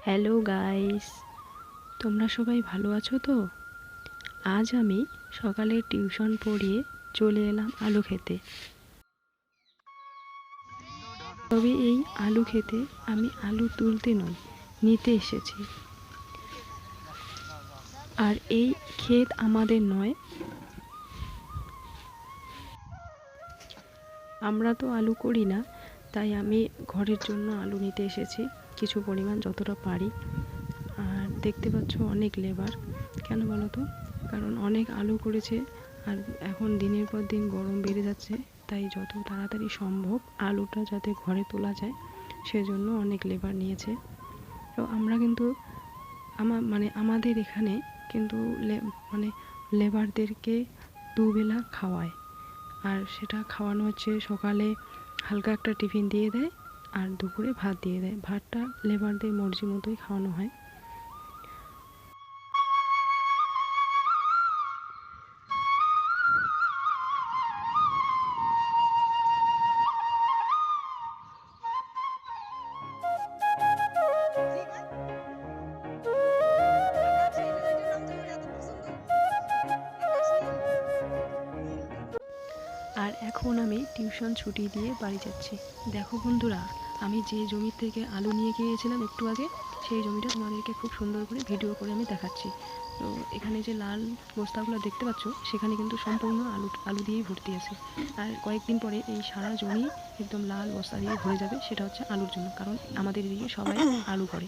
Hello guys, তোমরা সবাই ভালো আছো তো? আজ আমি সকালে টিউশন পড়িয়ে চলে এলাম আলু খেতে। তবে এই আলু খেতে আমি আলু তুলতে নয়, নিতে এসেছি। আর এই ক্ষেত আমাদের নয়, আমরা তো আলু করি না, তাই আমি ঘরের জন্য আলু নিতে এসেছি, কিছু পরিমাণ যতটা পারি। আর দেখতে পাচ্ছ অনেক লেবার, কেন বলো তো? কারণ অনেক আলু করেছে, আর এখন দিনের পর দিন গরম বেড়ে যাচ্ছে, তাই যত তাড়াতাড়ি সম্ভব আলুটা যাতে ঘরে তোলা যায় সেজন্য অনেক লেবার নিয়েছে। তো আমরা কিন্তু আমাদের এখানে কিন্তু লেবারদেরকে দুবেলা খাওয়ায়। আর সেটা খাওয়ানো হচ্ছে, সকালে হালকা একটা টিফিন দিয়ে দেয় আর দুপুরে ভাত দিয়ে দেয়। ভাতটা লেবারদের মর্জি মতোই খাওয়ানো হয়। আর এখন আমি টিউশন ছুটি দিয়ে বাড়ি যাচ্ছি। দেখো বন্ধুরা, আমি যে জমি থেকে আলু নিয়ে গিয়েছিলাম একটু আগে, সেই জমিটা তোমাদেরকে খুব সুন্দর করে ভিডিও করে আমি দেখাচ্ছি। তো এখানে যে লাল বস্তাগুলো দেখতে পাচ্ছ, সেখানে কিন্তু সম্পূর্ণ আলু দিয়েই ভর্তি আছে। আর কয়েকদিন পরে এই সারা জমি একদম লাল বস্তা দিয়ে ভরে যাবে। সেটা হচ্ছে আলুর জন্য, কারণ আমাদের এদিকে সবাই আলু করে।